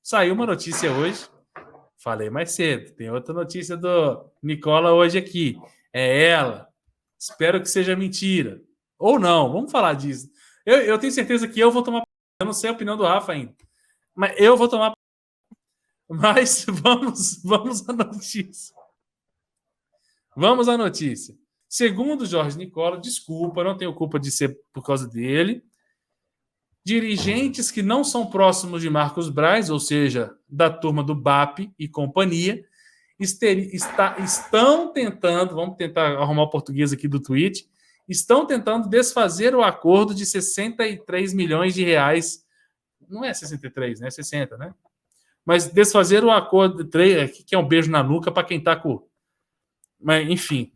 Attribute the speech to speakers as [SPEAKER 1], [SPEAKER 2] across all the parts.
[SPEAKER 1] Saiu uma notícia hoje, falei mais cedo, tem outra notícia do Nicola hoje aqui. É ela. Espero que seja mentira. Ou não, vamos falar disso. Eu tenho certeza que eu vou tomar. Eu não sei a opinião do Rafa ainda. Mas eu vou tomar. Mas vamos à notícia. Vamos à notícia. Segundo Jorge Nicola, desculpa, não tenho culpa de ser por causa dele. Dirigentes que não são próximos de Marcos Braz, ou seja, da turma do BAP e companhia, estão tentando, vamos tentar arrumar o português aqui do tweet, estão tentando desfazer o acordo de 63 milhões de reais. Não é 63, né? 60, né? Mas desfazer o acordo, que é um beijo na nuca para quem está com... Mas, enfim,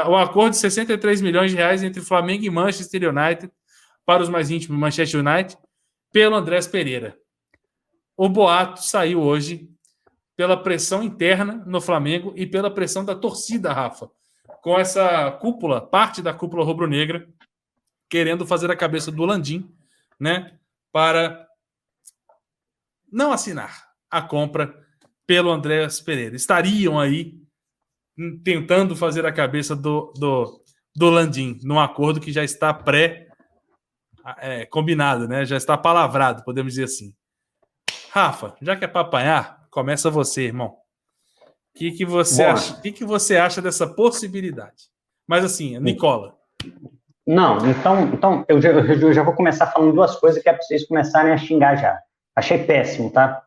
[SPEAKER 1] o acordo de 63 milhões de reais entre Flamengo e Manchester United, para os mais íntimos, Manchester United, pelo Andrés Pereira. O boato saiu hoje pela pressão interna no Flamengo e pela pressão da torcida, Rafa, com essa cúpula, parte da cúpula rubro-negra, querendo fazer a cabeça do Landim, né, para não assinar a compra pelo Andrés Pereira. Estariam aí tentando fazer a cabeça do Landim, num acordo que já está combinado, né? Já está palavrado, podemos dizer assim. Rafa, já que é para apanhar, começa você, irmão. O que você acha dessa possibilidade? Mas assim, Nicola.
[SPEAKER 2] Não, então eu já vou começar falando duas coisas que é para vocês começarem a xingar já. Achei péssimo, tá?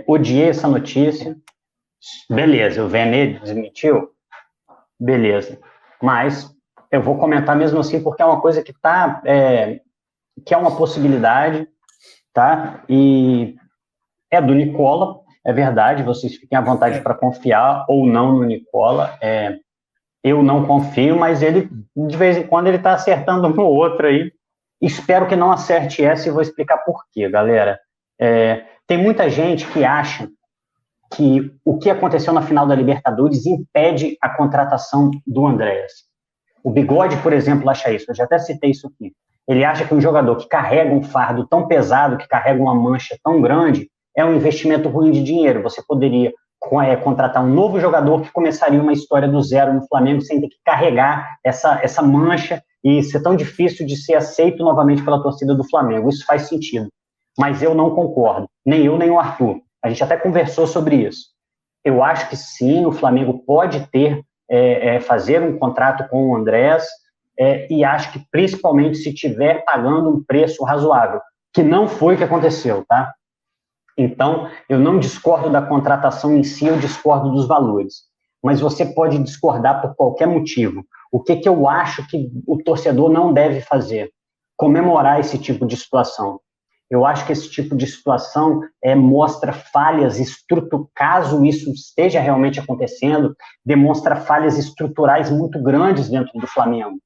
[SPEAKER 2] Odiei essa notícia. Beleza, o Vene desmentiu. Beleza. Mas eu vou comentar mesmo assim, porque é uma coisa que que é uma possibilidade, tá? E é do Nicola, é verdade, vocês fiquem à vontade para confiar ou não no Nicola. Eu não confio, mas ele, de vez em quando, ele está acertando um ou outro aí. Espero que não acerte essa e vou explicar por quê, galera. Tem muita gente que acha que o que aconteceu na final da Libertadores impede a contratação do Andréas. O Bigode, por exemplo, acha isso. Eu já até citei isso aqui. Ele acha que um jogador que carrega um fardo tão pesado, que carrega uma mancha tão grande, é um investimento ruim de dinheiro. Você poderia contratar um novo jogador que começaria uma história do zero no Flamengo sem ter que carregar essa mancha e ser tão difícil de ser aceito novamente pela torcida do Flamengo. Isso faz sentido. Mas eu não concordo. Nem eu, nem o Arthur. A gente até conversou sobre isso. Eu acho que sim, o Flamengo pode fazer um contrato com o Andrés, e acho que principalmente se estiver pagando um preço razoável, que não foi o que aconteceu, tá? Então, eu não discordo da contratação em si, eu discordo dos valores. Mas você pode discordar por qualquer motivo. O que eu acho que o torcedor não deve fazer? Comemorar esse tipo de situação. Eu acho que esse tipo de situação mostra falhas estruturais, caso isso esteja realmente acontecendo, demonstra falhas estruturais muito grandes dentro do Flamengo.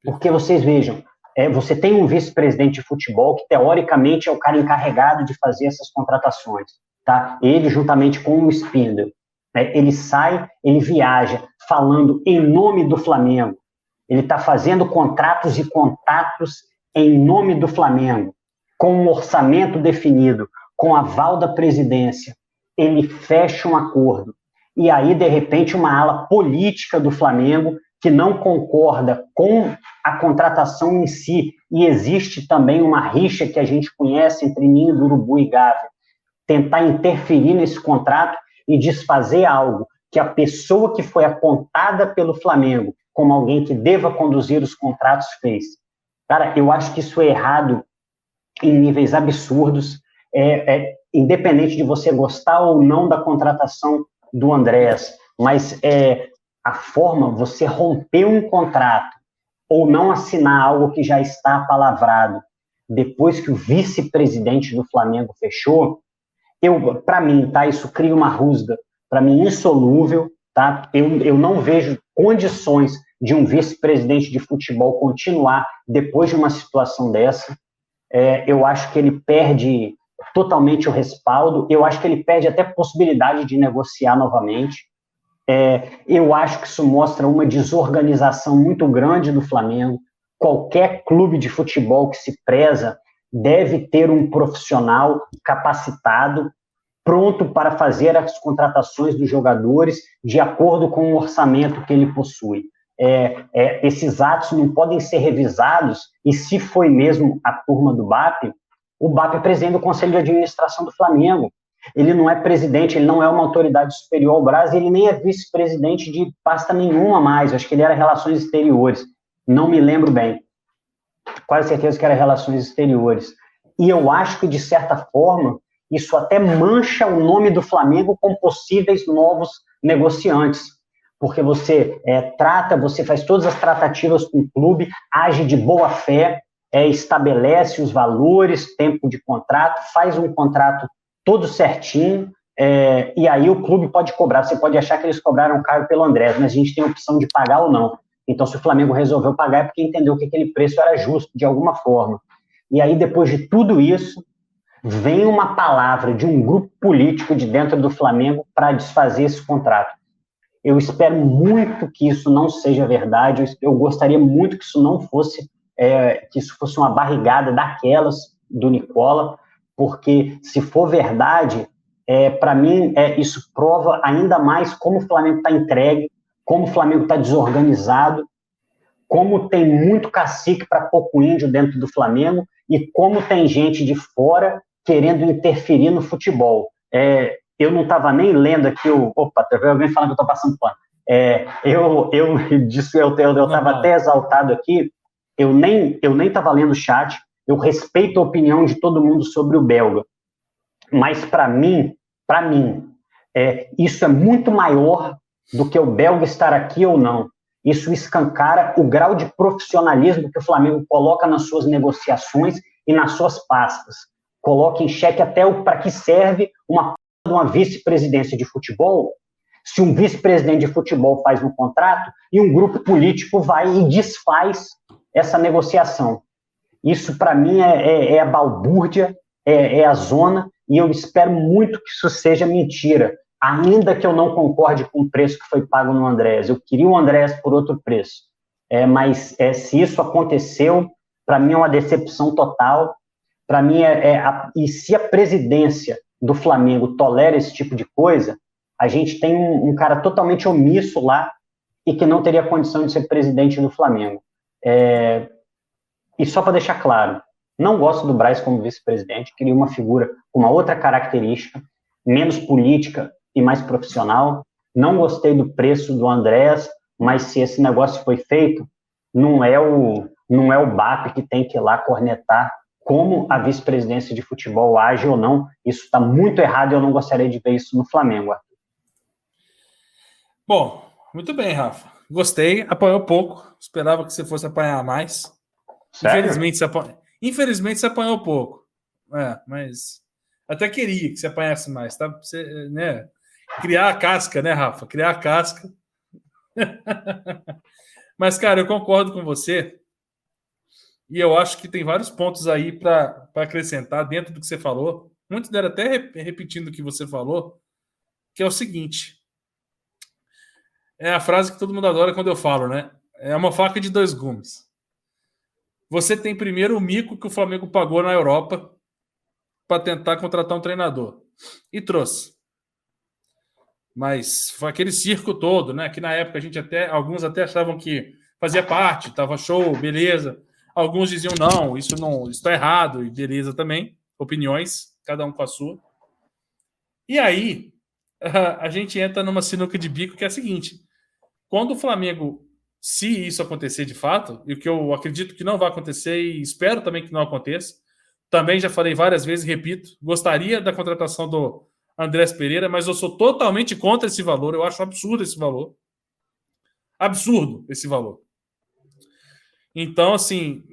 [SPEAKER 2] Porque vocês vejam, você tem um vice-presidente de futebol que, teoricamente, é o cara encarregado de fazer essas contratações, tá? Ele, juntamente com o Spindle, ele sai, ele viaja, falando em nome do Flamengo. Ele está fazendo contratos e contatos em nome do Flamengo, com um orçamento definido, com aval da presidência. Ele fecha um acordo. E aí, de repente, uma ala política do Flamengo que não concorda com a contratação em si, e existe também uma rixa que a gente conhece entre Ninho do Urubu e Gávea, tentar interferir nesse contrato e desfazer algo que a pessoa que foi apontada pelo Flamengo como alguém que deva conduzir os contratos fez. Cara, eu acho que isso é errado em níveis absurdos, independente de você gostar ou não da contratação do Andrés, mas a forma, você romper um contrato ou não assinar algo que já está apalavrado depois que o vice-presidente do Flamengo fechou, para mim, tá, isso cria uma rusga, para mim, insolúvel, tá? Eu não vejo condições de um vice-presidente de futebol continuar depois de uma situação dessa. Eu acho que ele perde totalmente o respaldo, eu acho que ele perde até a possibilidade de negociar novamente. Eu acho que isso mostra uma desorganização muito grande do Flamengo. Qualquer clube de futebol que se preza deve ter um profissional capacitado pronto para fazer as contratações dos jogadores de acordo com o orçamento que ele possui. Esses atos não podem ser revisados, e se foi mesmo a turma do BAP, o BAP é presidente do Conselho de Administração do Flamengo. Ele não é presidente, ele não é uma autoridade superior ao Brás, ele nem é vice-presidente de pasta nenhuma mais. Eu acho que ele era Relações Exteriores, não me lembro bem. Quase certeza que era Relações Exteriores. E eu acho que, de certa forma, isso até mancha o nome do Flamengo com possíveis novos negociantes, porque você você faz todas as tratativas com o clube, age de boa fé, estabelece os valores, tempo de contrato, faz um contrato todo certinho, e aí o clube pode cobrar. Você pode achar que eles cobraram caro pelo Andrés, mas a gente tem a opção de pagar ou não. Então, se o Flamengo resolveu pagar, é porque entendeu que aquele preço era justo, de alguma forma. E aí, depois de tudo isso, vem uma palavra de um grupo político de dentro do Flamengo para desfazer esse contrato. Eu espero muito que isso não seja verdade, eu gostaria muito que isso não fosse, que isso fosse uma barrigada daquelas do Nicola, porque se for verdade, para mim, isso prova ainda mais como o Flamengo está entregue, como o Flamengo está desorganizado, como tem muito cacique para pouco índio dentro do Flamengo e como tem gente de fora querendo interferir no futebol. Eu não estava nem lendo aqui Opa, tá vendo alguém falando que eu estou passando pano. Eu estava até exaltado aqui, eu nem estava lendo o chat, eu respeito a opinião de todo mundo sobre o belga, mas para mim, isso é muito maior do que o belga estar aqui ou não. Isso escancara o grau de profissionalismo que o Flamengo coloca nas suas negociações e nas suas pastas. Coloca em xeque até para que serve uma vice-presidência de futebol, se um vice-presidente de futebol faz um contrato e um grupo político vai e desfaz essa negociação. Isso, para mim, é a balbúrdia, é a zona, e eu espero muito que isso seja mentira, ainda que eu não concorde com o preço que foi pago no Andrés. Eu queria o Andrés por outro preço. Mas se isso aconteceu, para mim é uma decepção total. Para mim, e se a presidência do Flamengo tolera esse tipo de coisa, a gente tem um cara totalmente omisso lá e que não teria condição de ser presidente do Flamengo. E só para deixar claro, não gosto do Brás como vice-presidente, queria uma figura com uma outra característica, menos política e mais profissional. Não gostei do preço do Andrés, mas se esse negócio foi feito, não é o BAP que tem que ir lá cornetar como a vice-presidência de futebol age ou não. Isso está muito errado e eu não gostaria de ver isso no Flamengo, Arthur.
[SPEAKER 1] Bom, muito bem, Rafa. Gostei, apanhou pouco, esperava que você fosse apanhar mais.
[SPEAKER 2] Sério?
[SPEAKER 1] Infelizmente você apanhou pouco. Mas até queria que você apanhasse mais, tá? Você, né? Criar a casca, né, Rafa? Criar a casca. Mas, cara, eu concordo com você. E eu acho que tem vários pontos aí para acrescentar dentro do que você falou. Muitos deram até repetindo o que você falou, que é o seguinte. É a frase que todo mundo adora quando eu falo, né? É uma faca de dois gumes. Você tem primeiro o mico que o Flamengo pagou na Europa para tentar contratar um treinador. E trouxe. Mas foi aquele circo todo, né? Que na época alguns até achavam que fazia parte, estava show, beleza. Alguns diziam não, isso está errado, e beleza também. Opiniões, cada um com a sua. E aí, a gente entra numa sinuca de bico que é a seguinte: quando o Flamengo, se isso acontecer de fato, e o que eu acredito que não vai acontecer e espero também que não aconteça, também já falei várias vezes e repito, gostaria da contratação do Andrés Pereira, mas eu sou totalmente contra esse valor, eu acho absurdo esse valor. Absurdo esse valor. Então, assim,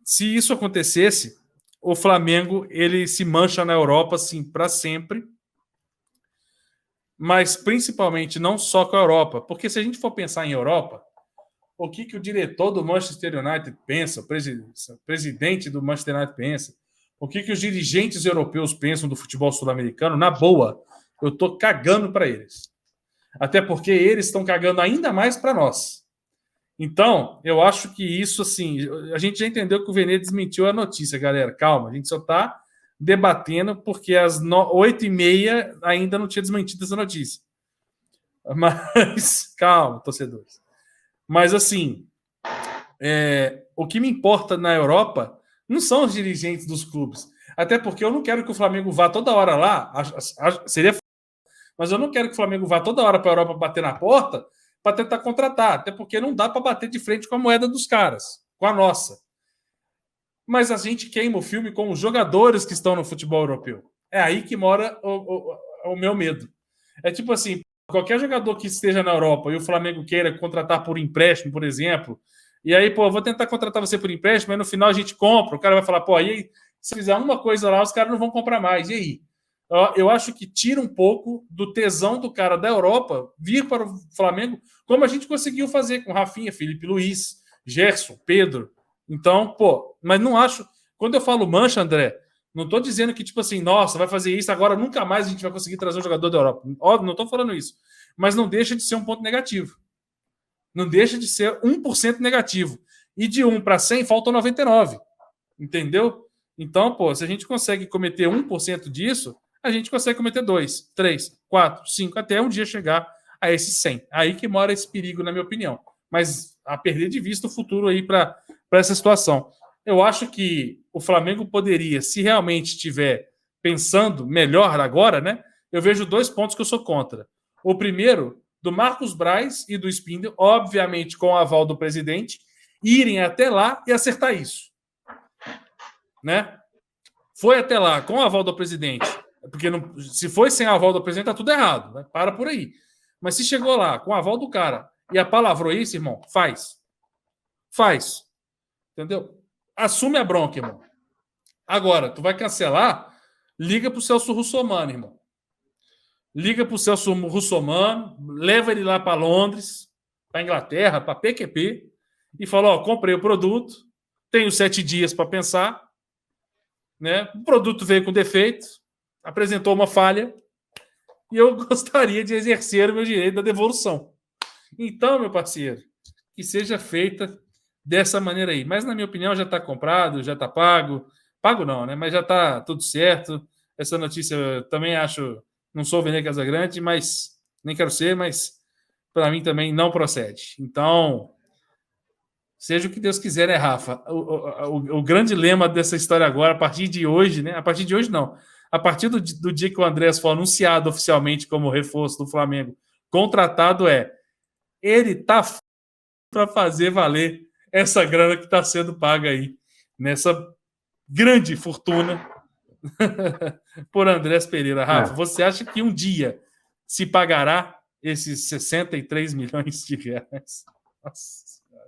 [SPEAKER 1] se isso acontecesse, o Flamengo, ele se mancha na Europa, assim, para sempre, mas principalmente não só com a Europa, porque se a gente for pensar em Europa, o que o diretor do Manchester United pensa, o presidente do Manchester United pensa, o que os dirigentes europeus pensam do futebol sul-americano, na boa, eu estou cagando para eles. Até porque eles estão cagando ainda mais para nós. Então, eu acho que isso, assim, a gente já entendeu que o Vene desmentiu a notícia, galera. Calma, a gente só está debatendo, porque às 8h30 ainda não tinha desmentido essa notícia. Mas, calma, torcedores. Mas, assim, o que me importa na Europa não são os dirigentes dos clubes. Até porque eu não quero que o Flamengo vá toda hora lá. Seria. Mas eu não quero que o Flamengo vá toda hora para a Europa bater na porta para tentar contratar. Até porque não dá para bater de frente com a moeda dos caras, com a nossa. Mas a gente queima o filme com os jogadores que estão no futebol europeu. É aí que mora o meu medo. É tipo assim, qualquer jogador que esteja na Europa e o Flamengo queira contratar por empréstimo, por exemplo, e aí, pô, vou tentar contratar você por empréstimo, mas no final a gente compra, o cara vai falar, pô, aí se fizer uma coisa lá, os caras não vão comprar mais. E aí? Eu acho que tira um pouco do tesão do cara da Europa vir para o Flamengo, como a gente conseguiu fazer com Rafinha, Felipe Luiz, Gerson, Pedro. Então, pô, mas não acho... Quando eu falo mancha, André, não estou dizendo que, tipo assim, nossa, vai fazer isso, agora nunca mais a gente vai conseguir trazer um jogador da Europa. Óbvio, não estou falando isso. Mas não deixa de ser um ponto negativo. Não deixa de ser 1% negativo. E de 1 para 100, faltam 99. Entendeu? Então, pô, se a gente consegue cometer 1% disso, a gente consegue cometer 2, 3, 4, 5, até um dia chegar a esse 100. Aí que mora esse perigo, na minha opinião. Mas a perder de vista o futuro aí para essa situação. Eu acho que o Flamengo poderia, se realmente estiver pensando melhor agora, né? Eu vejo 2 pontos que eu sou contra. O primeiro, do Marcos Braz e do Spindle, obviamente com o aval do presidente, irem até lá e acertar isso. Né? Foi até lá com o aval do presidente, porque não, se foi sem o aval do presidente, tá tudo errado, né? Para por aí. Mas se chegou lá com o aval do cara e apalavrou isso, irmão, faz. Faz. Entendeu? Assume a bronca, irmão. Agora, tu vai cancelar, liga pro Celso Russomano, irmão. Liga pro Celso Russomano, leva ele lá para Londres, para Inglaterra, para PQP, e fala, ó, comprei o produto, tenho 7 dias para pensar, né? O produto veio com defeito, apresentou uma falha, e eu gostaria de exercer o meu direito da devolução. Então, meu parceiro, que seja feita dessa maneira aí. Mas, na minha opinião, já está comprado, já está pago. Pago não, né? Mas já está tudo certo. Essa notícia eu também acho... Não sou o Vene Casagrande, mas... Nem quero ser, mas... Para mim também não procede. Então... Seja o que Deus quiser, né, Rafa? O grande lema dessa história agora, a partir de hoje, né? A partir de hoje, não. A partir do dia que o Andrés for anunciado oficialmente como reforço do Flamengo, contratado ele tá para fazer valer essa grana que está sendo paga aí, nessa grande fortuna por Andrés Pereira. Rafa, você acha que um dia se pagará esses 63 milhões de reais? Nossa.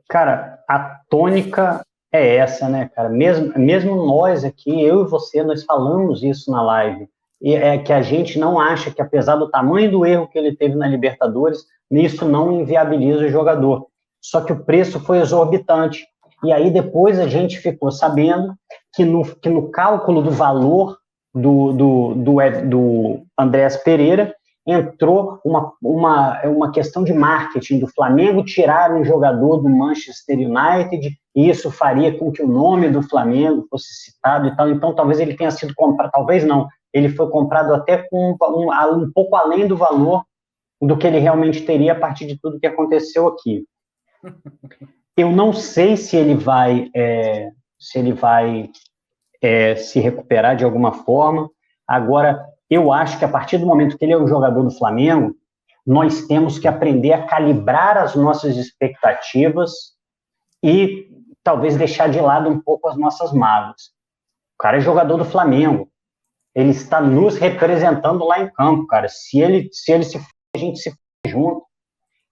[SPEAKER 2] Cara, a tônica é essa, né, cara? Mesmo nós aqui, eu e você, nós falamos isso na live. E é que a gente não acha que, apesar do tamanho do erro que ele teve na Libertadores, isso não inviabiliza o jogador. Só que o preço foi exorbitante. E aí depois a gente ficou sabendo que no cálculo do valor do Andrés Pereira, entrou uma questão de marketing do Flamengo, tirar um jogador do Manchester United, e isso faria com que o nome do Flamengo fosse citado e tal. Então, talvez ele tenha sido comprado, talvez não, ele foi comprado até com um pouco além do valor do que ele realmente teria a partir de tudo que aconteceu aqui. Eu não sei se ele vai se recuperar de alguma forma. Agora, eu acho que a partir do momento que ele é um jogador do Flamengo, nós temos que aprender a calibrar as nossas expectativas e talvez deixar de lado um pouco as nossas mágoas. O cara é jogador do Flamengo. Ele está nos representando lá em campo, cara. Se ele se for, a gente se for junto.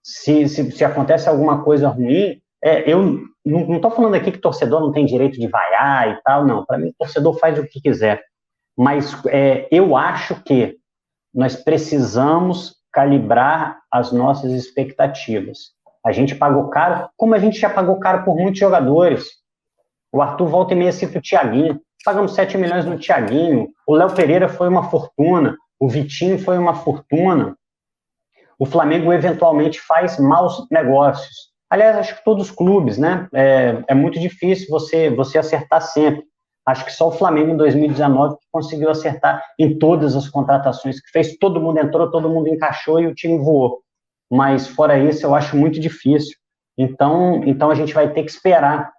[SPEAKER 2] Se acontece alguma coisa ruim, eu não estou falando aqui que torcedor não tem direito de vaiar e tal, não. Para mim, o torcedor faz o que quiser. Mas eu acho que nós precisamos calibrar as nossas expectativas. A gente pagou caro, como a gente já pagou caro por muitos jogadores. O Arthur volta e meia cita o Thiaguinho. Pagamos 7 milhões no Thiaguinho. O Léo Pereira foi uma fortuna. O Vitinho foi uma fortuna. O Flamengo eventualmente faz maus negócios. Aliás, acho que todos os clubes, né? É muito difícil você acertar sempre. Acho que só o Flamengo em 2019 que conseguiu acertar em todas as contratações que fez. Todo mundo entrou, todo mundo encaixou e o time voou. Mas fora isso, eu acho muito difícil. Então a gente vai ter que esperar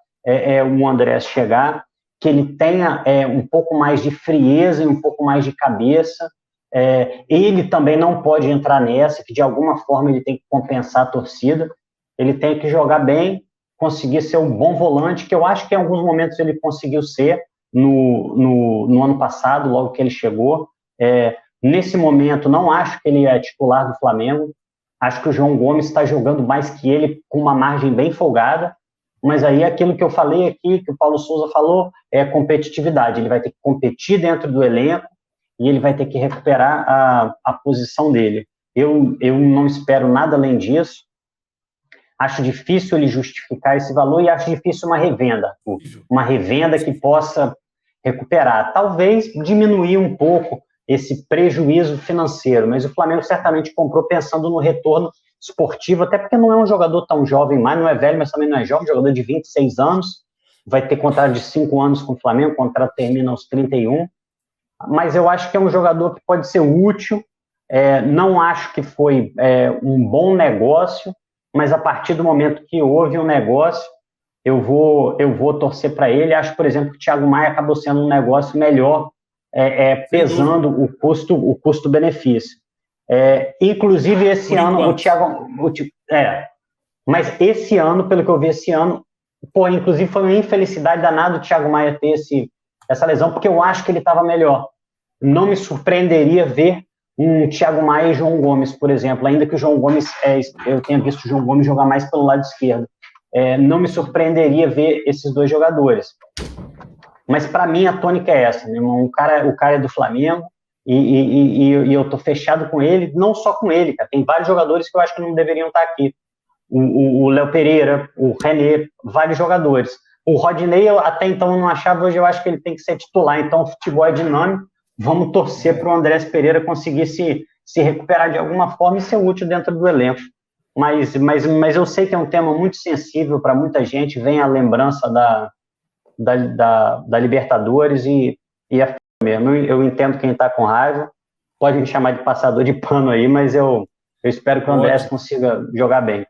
[SPEAKER 2] o Andrés chegar, que ele tenha um pouco mais de frieza e um pouco mais de cabeça. Ele também não pode entrar nessa, que de alguma forma ele tem que compensar a torcida. Ele tem que jogar bem, conseguir ser um bom volante, que eu acho que em alguns momentos ele conseguiu ser no ano passado, logo que ele chegou. Nesse momento, não acho que ele é titular do Flamengo. Acho que o João Gomes está jogando mais que ele, com uma margem bem folgada. Mas aí aquilo que eu falei aqui, que o Paulo Souza falou, é competitividade. Ele vai ter que competir dentro do elenco e ele vai ter que recuperar a posição dele. Eu não espero nada além disso. Acho difícil ele justificar esse valor e acho difícil uma revenda que possa recuperar. Talvez diminuir um pouco esse prejuízo financeiro, mas o Flamengo certamente comprou pensando no retorno esportivo, até porque não é um jogador tão jovem mais, não é velho, mas também não é jovem, jogador de 26 anos, vai ter contrato de 5 anos com o Flamengo, o contrato termina aos 31, mas eu acho que é um jogador que pode ser útil, não acho que foi um bom negócio, mas a partir do momento que houve um negócio, eu vou torcer para ele. Acho, por exemplo, que o Thiago Maia acabou sendo um negócio melhor, pesando o custo-benefício. Inclusive, esse ano, o Thiago... mas esse ano, pelo que eu vi esse ano, inclusive foi uma infelicidade danada o Thiago Maia ter essa lesão, porque eu acho que ele estava melhor. Não me surpreenderia ver um Thiago Maia e João Gomes, por exemplo, ainda que o João Gomes, eu tenha visto o João Gomes jogar mais pelo lado esquerdo. Não me surpreenderia ver esses dois jogadores. Mas, para mim, a tônica é essa, meu irmão. O cara é do Flamengo e eu estou fechado com ele, não só com ele, cara. Tem vários jogadores que eu acho que não deveriam estar aqui. O Léo Pereira, o René, vários jogadores. O Rodinei, até então, eu não achava, hoje eu acho que ele tem que ser titular. Então, o futebol é dinâmico. Vamos torcer para o Andrés Pereira conseguir se recuperar de alguma forma e ser útil dentro do elenco. Mas eu sei que é um tema muito sensível para muita gente, vem a lembrança da Libertadores e é mesmo. Eu entendo quem está com raiva, pode me chamar de passador de pano aí, mas eu espero que o Andrés consiga jogar bem.